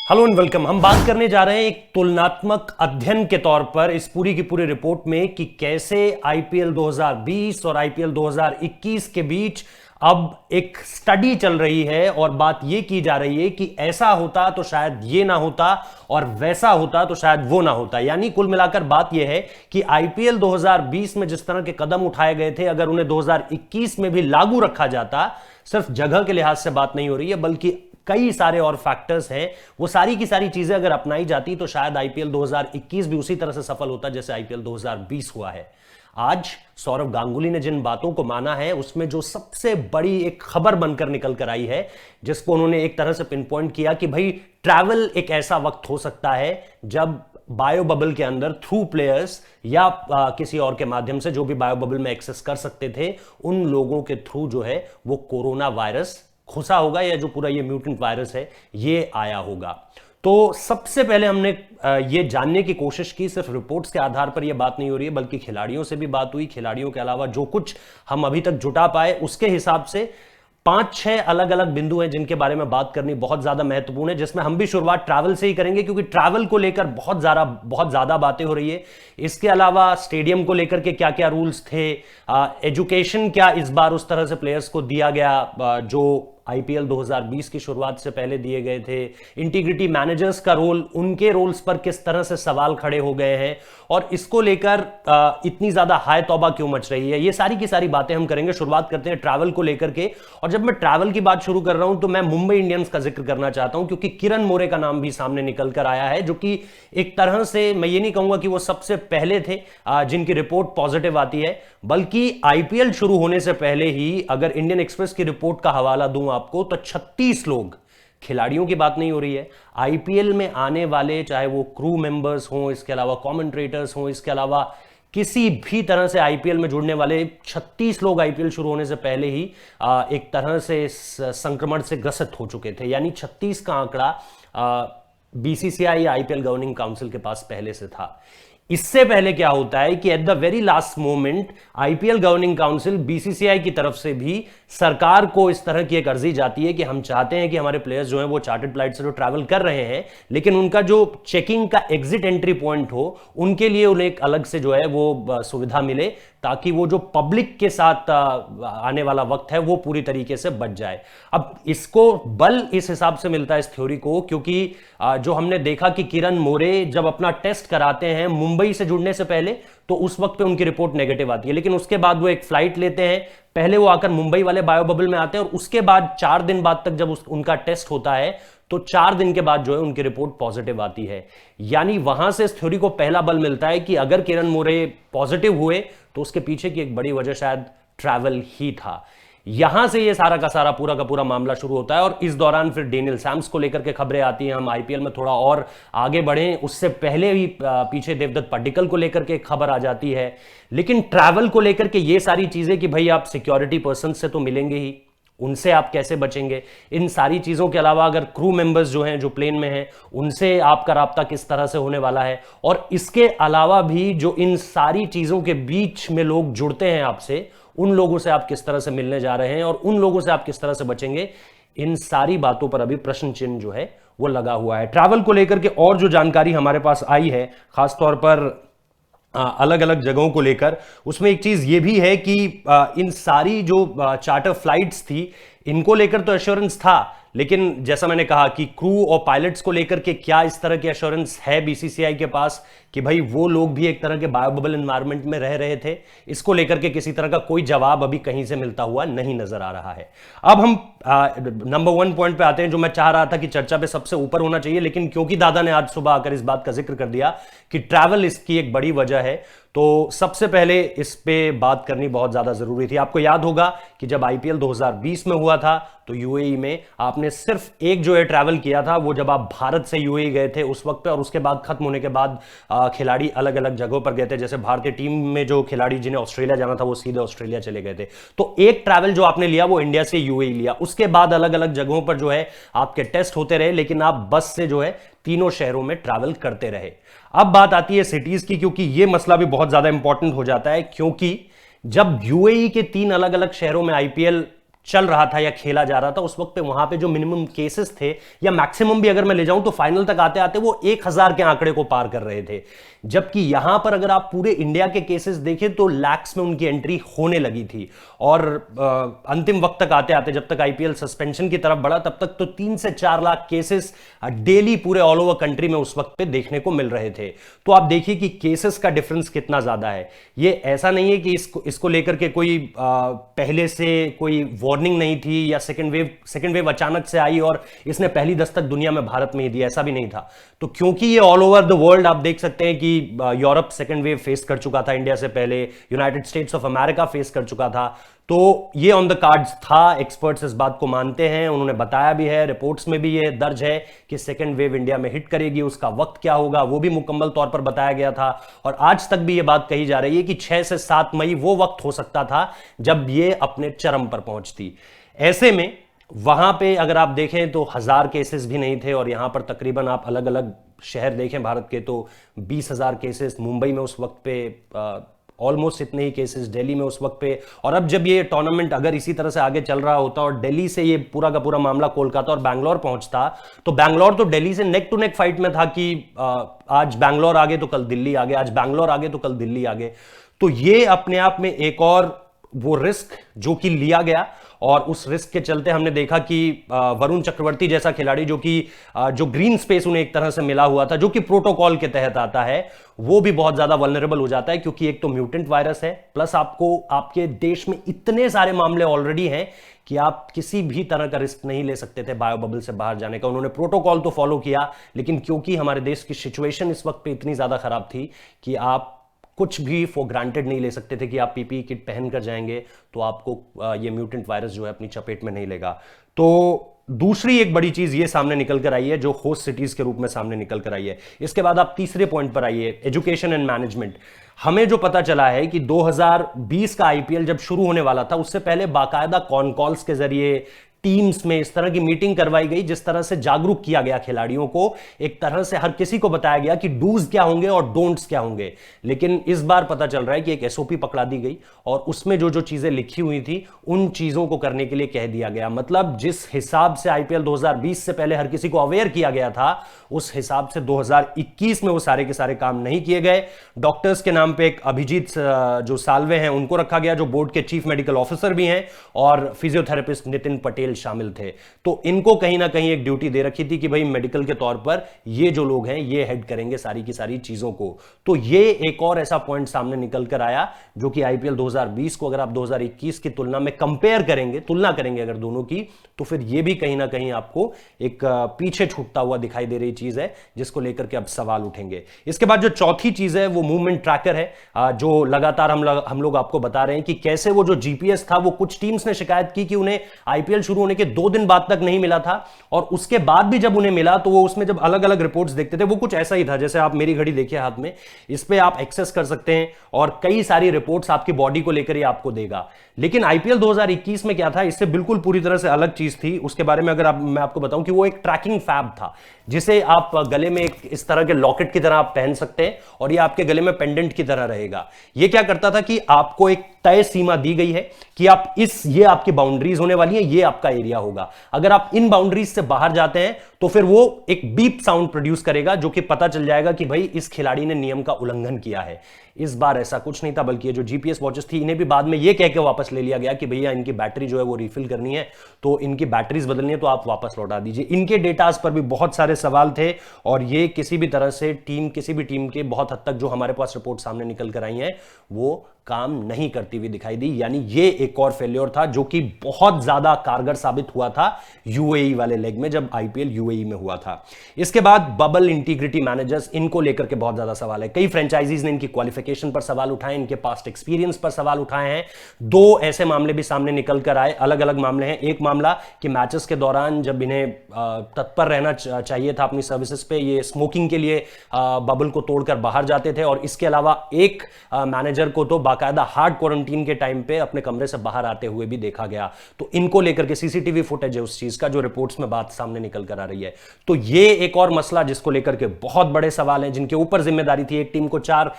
Hello and welcome. हम बात करने जा रहे हैं एक तुलनात्मक अध्ययन के तौर पर इस पूरी की पूरी रिपोर्ट में कि कैसे आईपीएल 2020 और आईपीएल 2021 के बीच अब एक स्टडी चल रही है और बात यह की जा रही है कि ऐसा होता तो शायद ये ना होता और वैसा होता तो शायद वो ना होता। यानी कुल मिलाकर बात यह है कि आईपीएल 2020 में जिस तरह के कदम उठाए गए थे अगर उन्हें 2021 में भी लागू रखा जाता, सिर्फ जगह के लिहाज से बात नहीं हो रही है बल्कि कई सारे और फैक्टर्स हैं, वो सारी की सारी चीजें अगर अपनाई जाती तो शायद आईपीएल 2021 भी उसी तरह से सफल होता जैसे आईपीएल 2020 हुआ है। आज सौरव गांगुली ने जिन बातों को माना है उसमें जो सबसे बड़ी एक खबर बनकर निकल कर आई है, जिसको उन्होंने एक तरह से पिन पॉइंट किया कि भाई ट्रैवल एक ऐसा वक्त हो सकता है जब बायो बबल के अंदर थ्रू प्लेयर्स या किसी और के माध्यम से जो भी बायो बबल में एक्सेस कर सकते थे उन लोगों के थ्रू जो है वो कोरोना वायरस घुसा होगा या जो पूरा ये म्यूटेंट वायरस है ये आया होगा। तो सबसे पहले हमने ये जानने की कोशिश की, सिर्फ रिपोर्ट्स के आधार पर ये बात नहीं हो रही है बल्कि खिलाड़ियों से भी बात हुई। खिलाड़ियों के अलावा जो कुछ हम अभी तक जुटा पाए उसके हिसाब से 5-6 अलग अलग बिंदु हैं जिनके बारे में बात करनी बहुत ज्यादा महत्वपूर्ण है, जिसमें हम भी शुरुआत ट्रैवल से ही करेंगे क्योंकि ट्रैवल को लेकर बहुत ज्यादा बातें हो रही है। इसके अलावा स्टेडियम को लेकर के क्या क्या रूल्स थे, एजुकेशन क्या इस बार उस तरह से प्लेयर्स को दिया गया जो आईपीएल 2020 की शुरुआत से पहले दिए गए थे, इंटीग्रिटी मैनेजर्स का रोल, उनके रोल्स पर किस तरह से सवाल खड़े हो गए हैं और इसको लेकर इतनी ज्यादा हाय तौबा क्यों मच रही है, ये सारी की सारी बातें हम करेंगे। शुरुआत करते हैं ट्रैवल को लेकर के, और जब मैं ट्रैवल की बात शुरू कर रहा हूं तो मैं मुंबई इंडियंस का जिक्र करना चाहता हूं क्योंकि किरण मोरे का नाम भी सामने निकल कर आया है, जो कि एक तरह से मैं ये नहीं कहूंगा कि वो सबसे पहले थे जिनकी रिपोर्ट पॉजिटिव आती है, बल्कि आईपीएल शुरू होने से पहले ही अगर इंडियन एक्सप्रेस की रिपोर्ट का हवाला दूं आपको तो 36 लोग, खिलाड़ियों की बात नहीं हो रही है, आईपीएल में आने वाले चाहे वो क्रू मेंबर्स हों, इसके अलावा कमेंट्रेटर्स हों, इसके अलावा किसी भी तरह से आईपीएल में जुड़ने वाले 36 लोग आईपीएल शुरू होने से पहले ही एक तरह से इस संक्रमण से ग्रसित हो चुके थे। यानी 36 का आंकड़ा बीसीसीआई या आईपीएल गवर्निंग काउंसिल के पास पहले से था। इससे पहले क्या होता है कि at the very last moment IPL governing council BCCI की तरफ से भी सरकार को इस तरह की एक अर्जी जाती है कि हम चाहते हैं कि हमारे प्लेयर्स जो हैं वो चार्टर्ड फ्लाइट से जो ट्रैवल कर रहे हैं लेकिन उनका जो चेकिंग का एग्जिट एंट्री पॉइंट हो उनके लिए उन्हें एक अलग से जो है वो सुविधा मिले ताकि वो जो पब्लिक के साथ आने वाला वक्त है वो पूरी तरीके से बच जाए। अब इसको बल इस हिसाब से मिलता है इस थ्योरी को क्योंकि जो हमने देखा कि किरण मोरे जब अपना टेस्ट कराते हैं मुंबई से जुड़ने से पहले तो उस वक्त पे उनकी रिपोर्ट नेगेटिव आती है, लेकिन उसके बाद वो एक फ्लाइट लेते हैं, पहले वो आकर मुंबई वाले बायो बबल में आते हैं और उसके बाद 4 दिन बाद तक जब उनका टेस्ट होता है तो 4 दिन के बाद जो है उनकी रिपोर्ट पॉजिटिव आती है। यानी वहां से इस थ्योरी को पहला बल मिलता है कि अगर किरण मोरे पॉजिटिव हुए तो उसके पीछे की एक बड़ी वजह शायद ट्रैवल ही था। यहां से ये सारा का सारा पूरा का पूरा मामला शुरू होता है और इस दौरान फिर डेनियल सैम्स को लेकर के खबरें आती हैं। हम आईपीएल में थोड़ा और आगे बढ़े उससे पहले भी पीछे देवदत्त पड्डीकल को लेकर के एक खबर आ जाती है, लेकिन ट्रैवल को लेकर के ये सारी चीजें कि भाई आप सिक्योरिटी पर्सन से तो मिलेंगे ही, उनसे आप कैसे बचेंगे, इन सारी चीजों के अलावा अगर क्रू मेंबर्स जो हैं जो प्लेन में हैं उनसे आपका राब्ता किस तरह से होने वाला है, और इसके अलावा भी जो इन सारी चीजों के बीच में लोग जुड़ते हैं आपसे उन लोगों से आप किस तरह से मिलने जा रहे हैं और उन लोगों से आप किस तरह से बचेंगे, इन सारी बातों पर अभी प्रश्न चिन्ह जो है वो लगा हुआ है। ट्रैवल को लेकर के और जो जानकारी हमारे पास आई है खासतौर पर अलग अलग जगहों को लेकर, उसमें एक चीज ये भी है कि इन सारी जो चार्टर फ्लाइट्स थी इनको लेकर तो एश्योरेंस था, लेकिन जैसा मैंने कहा कि क्रू और पायलट्स को लेकर के क्या इस तरह की एश्योरेंस है बीसीसीआई के पास कि भाई वो लोग भी एक तरह के बायो बबल एनवायरनमेंट में रह रहे थे, इसको लेकर के किसी तरह का कोई जवाब अभी कहीं से मिलता हुआ नहीं नजर आ रहा है। अब हम नंबर 1 पॉइंट पे आते हैं जो मैं चाह रहा था कि चर्चा पे सबसे ऊपर होना चाहिए, लेकिन क्योंकि दादा ने आज सुबह आकर इस बात का जिक्र कर दिया कि ट्रैवल इसकी एक बड़ी वजह है तो सबसे पहले इस पे बात करनी बहुत ज्यादा जरूरी थी। आपको याद होगा कि जब आईपीएल 2020 में हुआ था तो यूएई में आपने सिर्फ एक जो है ट्रैवल किया था वो जब आप भारत से यूएई गए थे उस वक्त पे, और उसके बाद खत्म होने के बाद खिलाड़ी अलग अलग जगहों पर गए थे। जैसे भारतीय टीम में जो खिलाड़ी जिन्हें ऑस्ट्रेलिया जाना था वो सीधे ऑस्ट्रेलिया चले गए थे। तो एक ट्रैवल जो आपने लिया वो इंडिया से यूएई लिया, उसके बाद अलग अलग जगहों पर जो है आपके टेस्ट होते रहे, लेकिन आप बस से जो है तीनों शहरों में ट्रैवल करते रहे। अब बात आती है सिटीज की, क्योंकि यह मसला भी बहुत ज्यादा इंपॉर्टेंट हो जाता है, क्योंकि जब यूएई के 3 अलग अलग शहरों में आईपीएल चल रहा था या खेला जा रहा था, उस वक्त पे वहां पे जो मिनिमम केसेस थे या मैक्सिमम भी अगर मैं ले जाऊं तो फाइनल तक आते आते वो 1000 के आंकड़े को पार कर रहे थे। जबकि यहां पर अगर आप पूरे इंडिया के केसेस देखें तो लैक्स में उनकी एंट्री होने लगी थी। और अंतिम वक्त तक आते आते जब तक आईपीएल सस्पेंशन की तरफ बढ़ा तब तक तो 3 से 4 लाख केसेस डेली पूरे ऑल ओवर कंट्री में उस वक्त पे देखने को मिल रहे थे। तो आप देखिए कि केसेस का डिफरेंस कितना ज्यादा है। ये ऐसा नहीं है कि इसको लेकर के कोई पहले से कोई वार्निंग नहीं थी या सेकेंड वेव अचानक से आई और इसने पहली दस्तक दुनिया में भारत में ही दी, ऐसा भी नहीं था। तो क्योंकि ये ऑल ओवर द वर्ल्ड आप देख सकते हैं कि यूरोप सेकेंड वेव फेस कर चुका था इंडिया से पहले, United states of America face कर चुका था, तो ये ऑन द कार्ड्स था। एक्सपर्ट्स इस बात को मानते हैं, उन्होंने बताया भी है, रिपोर्ट्स में भी ये दर्ज है कि सेकेंड वेव इंडिया में हिट करेगी, उसका वक्त क्या होगा वो भी मुकम्मल तौर पर बताया गया था। और आज तक भी ये बात कही जा रही है कि 6 से 7 मई वो वक्त हो सकता था जब ये अपने चरम पर पहुंचती। ऐसे में वहां पे अगर आप देखें तो 1000 केसेस भी नहीं थे और यहां पर तकरीबन आप अलग अलग शहर देखें भारत के तो 20,000 केसेस, मुंबई में उस वक्त पे ऑलमोस्ट इतने ही केसेस, दिल्ली में उस वक्त पे। और अब जब ये टूर्नामेंट अगर इसी तरह से आगे चल रहा होता और दिल्ली से ये पूरा का पूरा मामला कोलकाता और बैंगलोर पहुंचता तो बैंगलोर तो दिल्ली से नेक टू नेक फाइट में था कि आज बैंगलोर आगे तो कल दिल्ली आगे, आज बैंगलोर आगे तो कल दिल्ली आगे। तो ये अपने आप में एक और वो रिस्क जो कि लिया गया और उस रिस्क के चलते हमने देखा कि वरुण चक्रवर्ती जैसा खिलाड़ी जो ग्रीन स्पेस उन्हें एक तरह से मिला हुआ था, जो कि प्रोटोकॉल के तहत आता है, वो भी बहुत ज्यादा वल्नरेबल हो जाता है क्योंकि एक तो म्यूटेंट वायरस है, प्लस आपको आपके देश में इतने सारे मामले ऑलरेडी हैं कि आप किसी भी तरह का रिस्क नहीं ले सकते थे बायो बबल से बाहर जाने का। उन्होंने प्रोटोकॉल तो फॉलो किया, लेकिन क्योंकि हमारे देश की सिचुएशन इस वक्त पे इतनी ज्यादा खराब थी कि आप कुछ भी फॉर ग्रांटेड नहीं ले सकते थे कि आप पीपीई किट पहन कर जाएंगे तो आपको ये म्यूटेंट वायरस जो है अपनी चपेट में नहीं लेगा। तो दूसरी एक बड़ी चीज ये सामने निकल कर आई है जो होस्ट सिटीज के रूप में सामने निकल कर आई है। इसके बाद आप तीसरे पॉइंट पर आइए, एजुकेशन एंड मैनेजमेंट। हमें जो पता चला है कि 2020 का आईपीएल जब शुरू होने वाला था उससे पहले बाकायदा कॉन कॉल्स के जरिए टीम्स में इस तरह की मीटिंग करवाई गई जिस तरह से जागरूक किया गया खिलाड़ियों को, एक तरह से हर किसी को बताया गया कि डूज क्या होंगे और डोंट्स क्या होंगे। लेकिन इस बार पता चल रहा है कि एक एसओपी पकड़ा दी गई और उसमें जो जो चीजें लिखी हुई थी उन चीजों को करने के लिए कह दिया गया। मतलब जिस हिसाब से आईपीएल 2020 से पहले हर किसी को अवेयर किया गया था उस हिसाब से 2021 में वो सारे के सारे काम नहीं किए गए। डॉक्टर्स के नाम पे एक अभिजीत जो साल्वे हैं उनको रखा गया जो बोर्ड के चीफ मेडिकल ऑफिसर भी हैं, और फिजियोथेरेपिस्ट नितिन पटेल शामिल थे। तो इनको कहीं ना कहीं एक ड्यूटी दे रखी थी कि भाई मेडिकल के तौर पर ये जो लोग हैं ये हेड करेंगे सारी की सारी चीजों को। तो ये एक और ऐसा पॉइंट सामने निकल कर आया जो कि आईपीएल 2020 को अगर आप 2021 की तुलना में कंपेयर करेंगे, तुलना करेंगे अगर दोनों की, तो फिर ये भी कहीं ना कहीं आपको एक पीछे छूटता हुआ दिखाई दे रही चीज है जिसको लेकर के अब सवाल उठेंगे। इसके बाद जो चौथी चीज है वो मूवमेंट ट्रैकर है, जो लगातार हम लोग आपको बता रहे हैं कि कैसे वो जो जीपीएस था वो कुछ टीम्स ने शिकायत की कि उन्हें आईपीएल शुरू होने के 2 दिन बाद तक नहीं मिला था, और उसके बाद भी जब उन्हें मिला तो वो उसमें जब अलग अलग रिपोर्ट्स देखते थे वो कुछ ऐसा ही था जैसे आप मेरी घड़ी देखिए हाथ में, इस पे आप एक्सेस कर सकते हैं और कई सारी रिपोर्ट्स आपकी बॉडी को लेकर ही आपको देगा। लेकिन आईपीएल 2021 में क्या था, इससे बिल्कुल पूरी तरह से अलग चीज थी। उसके बारे में अगर मैं आपको बताऊं कि वो एक ट्रैकिंग फैब था जिसे आप गले में एक इस तरह के लॉकेट की तरह आप पहन सकते हैं और ये आपके गले में पेंडेंट की तरह रहेगा। ये क्या करता था कि आपको एक तय सीमा दी गई है कि आप ये आपकी बाउंड्रीज होने वाली है, ये आपका एरिया होगा। अगर आप इन बाउंड्रीज से बाहर जाते हैं तो फिर वो एक बीप साउंड प्रोड्यूस करेगा जो कि पता चल जाएगा कि भाई इस खिलाड़ी ने नियम का उल्लंघन किया है। इस बार ऐसा कुछ नहीं था, बल्कि ये जो जीपीएस वॉचेस थी इन्हें भी बाद में ये कह के वापस ले लिया गया कि भैया इनकी बैटरी जो है वो रिफिल करनी है तो इनकी बैटरीज बदलनी है तो आप वापस लौटा दीजिए। इनके डेटास पर भी बहुत सारे सवाल थे और ये किसी भी तरह से किसी भी टीम के बहुत हद तक जो हमारे पास रिपोर्ट सामने निकल कर आई है वो काम नहीं करती हुई दिखाई दी। यानी ये एक और फेल्योर था जो कि बहुत ज्यादा कारगर साबित हुआ था यूएई वाले लेग में जब आईपीएल यूएई में हुआ था। इसके बाद बबल इंटीग्रिटी मैनेजर्स, इनको लेकर के बहुत ज्यादा सवाल है। कई फ्रेंचाइजीज ने इनकी क्वालिफिकेशन पर सवाल उठाए, इनके पास्ट एक्सपीरियंस पर सवाल उठाए हैं। 2 ऐसे मामले भी सामने निकल कर आए, अलग अलग मामले हैं। एक मामला कि मैचेस के दौरान जब इन्हें तत्पर रहना चाहिए था अपनी सर्विसेज पे, ये स्मोकिंग के लिए बबल को तोड़कर बाहर जाते थे, और इसके अलावा एक मैनेजर को तो बाकायदा हार्ड क्वारंटीन के टाइम पे अपने कमरे से बाहर आते हुए भी देखा गया। तो इनको लेकर के सीसीटीवी फुटेज है उस चीज का, जो रिपोर्ट्स में बात सामने निकल कर आ रही है। तो ये एक और मसला जिसको लेकर के बहुत बड़े सवाल हैं, जिनके ऊपर जिम्मेदारी थी। एक टीम को 4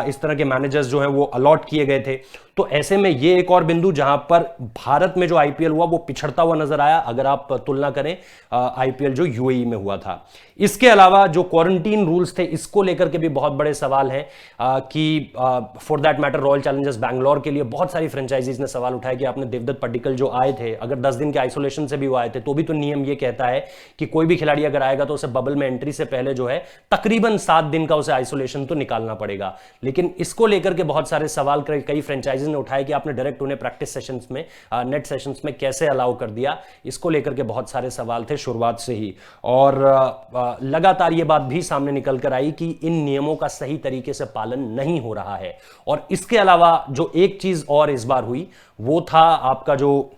इस तरह के मैनेजर्स जो है वो अलॉट किए गए थे। तो ऐसे में ये एक और बिंदु जहां पर भारत में जो आईपीएल हुआ वो पिछड़ता हुआ नजर आया, अगर आप तुलना करें आईपीएल जो यूएई में हुआ था। इसके अलावा जो क्वारंटीन रूल्स थे, इसको लेकर के भी बहुत बड़े सवाल हैं कि for that matter royal Challengers Bangalore के लिए बहुत सारी फ्रेंचाइजीज ने सवाल उठाया कि आपने देवदत्त पड्डीकल जो आए थे, अगर 10 दिन के आइसोलेशन से भी वो आए थे, तो भी तो नियम ये कहता है कि कोई भी खिलाड़ी अगर आएगा तो उसे बबल में एंट्री से पहले जो है तकरीबन 7 दिन का उसे आइसोलेशन तो निकालना पड़ेगा। लेकिन इसको लेकर के बहुत सारे सवाल कई फ्रेंचाइजीज ने उठाए कि आपने डायरेक्ट उन्हें प्रैक्टिस सेशंस में, नेट सेशंस में कैसे अलाउ कर दिया। इसको लेकर के बहुत सारे सवाल थे शुरुआत से ही, और लगातार ये बात भी सामने निकल कर आई कि इन नियमों का सही तरीके से पालन नहीं हो रहा है। और इसके अलावा जो एक चीज और इस बार हुई वो था आपका जो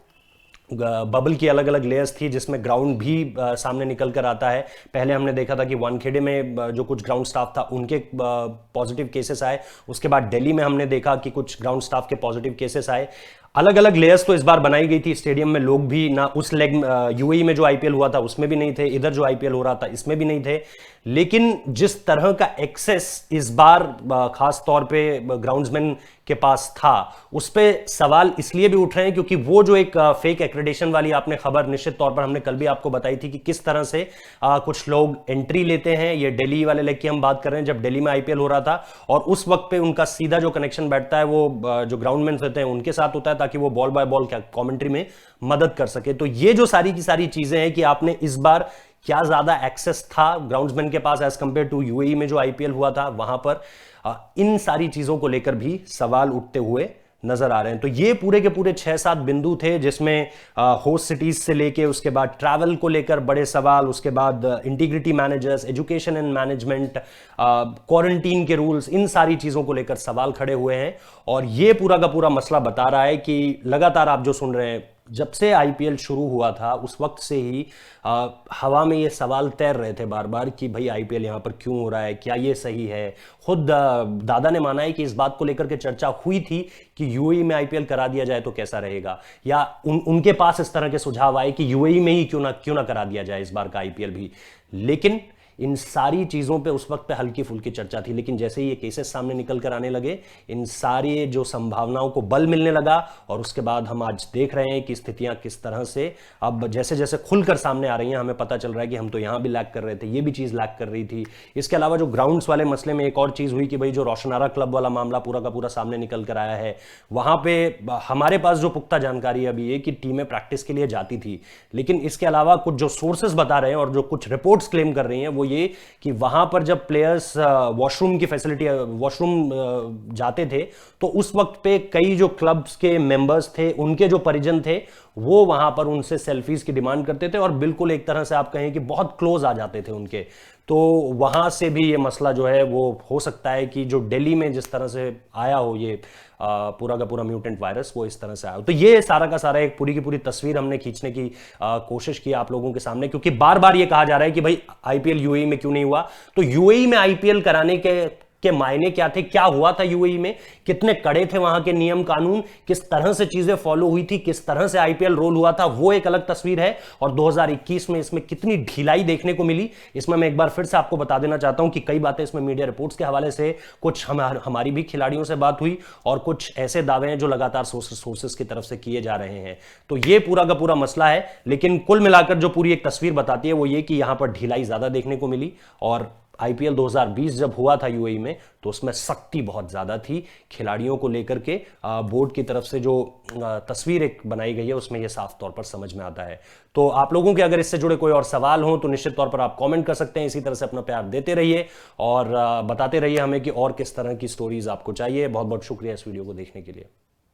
बबल की अलग अलग लेयर्स थी, जिसमें ग्राउंड भी सामने निकल कर आता है। पहले हमने देखा था कि वानखेड़े में जो कुछ ग्राउंड स्टाफ था उनके पॉजिटिव केसेस आए, उसके बाद दिल्ली में हमने देखा कि कुछ ग्राउंड स्टाफ के पॉजिटिव केसेस आए। अलग अलग लेयर्स तो इस बार बनाई गई थी। स्टेडियम में लोग भी ना उस लेग यूएई में जो आईपीएल हुआ था उसमें भी नहीं थे, इधर जो आईपीएल हो रहा था इसमें भी नहीं थे। लेकिन जिस तरह का एक्सेस इस बार खास तौर पे ग्राउंड्समैन के पास था, उस पे सवाल इसलिए भी उठ रहे हैं क्योंकि वो जो एक फेक एक्रेडिटेशन वाली आपने खबर निश्चित तौर पर हमने कल भी आपको बताई थी कि किस तरह से कुछ लोग एंट्री लेते हैं। ये दिल्ली वाले लेग की हम बात कर रहे हैं, जब दिल्ली में आईपीएल हो रहा था, और उस वक्त पे उनका सीधा जो कनेक्शन बैठता है वो जो ग्राउंडमैन होते हैं उनके साथ होता है, ताकि वो बॉल बाय बॉल कमेंट्री में मदद कर सके। तो ये जो सारी की सारी चीजें हैं कि आपने इस बार क्या ज्यादा एक्सेस था ग्राउंड्समैन के पास एज कंपेयर टू यूएई में जो आईपीएल हुआ था वहां पर, इन सारी चीजों को लेकर भी सवाल उठते हुए नजर आ रहे हैं। तो ये पूरे के पूरे 6-7 बिंदु थे, जिसमें होस्ट सिटीज से लेके उसके बाद ट्रैवल को लेकर बड़े सवाल, उसके बाद integrity managers, education and management, quarantine के रूल्स, इन सारी चीजों को लेकर सवाल खड़े हुए हैं। और ये पूरा का पूरा मसला बता रहा है कि लगातार आप जो सुन रहे हैं, जब से आईपीएल शुरू हुआ था उस वक्त से ही हवा में ये सवाल तैर रहे थे बार बार कि भाई आईपीएल यहाँ पर क्यों हो रहा है, क्या ये सही है। खुद दादा ने माना है कि इस बात को लेकर के चर्चा हुई थी कि यूएई में आईपीएल करा दिया जाए तो कैसा रहेगा, या उनके पास इस तरह के सुझाव आए कि यूएई में ही क्यों ना करा दिया जाए इस बार का आईपीएल भी। लेकिन इन सारी चीज़ों पे उस वक्त पे हल्की फुल्की चर्चा थी, लेकिन जैसे ही ये केसेस सामने निकल कर आने लगे, इन सारी जो संभावनाओं को बल मिलने लगा। और उसके बाद हम आज देख रहे हैं कि स्थितियां किस तरह से अब जैसे जैसे खुलकर सामने आ रही हैं, हमें पता चल रहा है कि हम तो यहाँ भी लैग कर रहे थे, ये भी चीज़ लैग कर रही थी। इसके अलावा जो ग्राउंड्स वाले मसले में एक और चीज़ हुई कि भाई जो रोशनारा क्लब वाला मामला पूरा का पूरा सामने निकल कर आया है, वहाँ पे हमारे पास जो पुख्ता जानकारी अभी ये कि टीमें प्रैक्टिस के लिए जाती थी, लेकिन इसके अलावा कुछ जो सोर्सेज बता रहे हैं और जो कुछ रिपोर्ट्स क्लेम कर रही हैं वो ये कि वहां पर जब प्लेयर्स वॉशरूम की फैसिलिटी, वॉशरूम जाते थे, तो उस वक्त पे कई जो क्लब्स के मेंबर्स थे, उनके जो परिजन थे, वो वहां पर उनसे सेल्फीज की डिमांड करते थे और बिल्कुल एक तरह से आप कहें कि बहुत क्लोज आ जाते थे उनके। तो वहां से भी ये मसला जो है वो हो सकता है कि जो दिल्ली में जिस तरह से आया हो ये पूरा का पूरा म्यूटेंट वायरस, वो इस तरह से आया हो। तो ये सारा का सारा एक पूरी की पूरी तस्वीर हमने खींचने की कोशिश की आप लोगों के सामने, क्योंकि बार बार ये कहा जा रहा है कि भाई आईपीएल यूएई में क्यों नहीं हुआ। तो यूएई में आईपीएल कराने के मायने क्या थे, क्या हुआ था यूएई में, कितने कड़े थे वहां के नियम कानून, किस तरह से चीजें फॉलो हुई थी, किस तरह से आईपीएल रोल हुआ था, वो एक अलग तस्वीर है। और 2021 में इसमें कितनी ढिलाई देखने को मिली, इसमें मैं एक बार फिर से आपको बता देना चाहता हूं कि कई बातें इसमें मीडिया रिपोर्ट्स के हवाले से, कुछ हमारी भी खिलाड़ियों से बात हुई और कुछ ऐसे दावे हैं जो लगातार सोर्सेस की तरफ से किए जा रहे हैं। तो ये पूरा का पूरा मसला है, लेकिन कुल मिलाकर जो पूरी एक तस्वीर बताती है वो ये कि यहां पर ढिलाई ज्यादा देखने को मिली। और आईपीएल 2020 जब हुआ था यूएई में तो उसमें सख्ती बहुत ज्यादा थी खिलाड़ियों को लेकर के। बोर्ड की तरफ से जो तस्वीर एक बनाई गई है उसमें यह साफ तौर पर समझ में आता है। तो आप लोगों के अगर इससे जुड़े कोई और सवाल हो तो निश्चित तौर पर आप कमेंट कर सकते हैं। इसी तरह से अपना प्यार देते रहिए और बताते रहिए हमें कि और किस तरह की स्टोरीज आपको चाहिए। बहुत बहुत शुक्रिया इस वीडियो को देखने के लिए।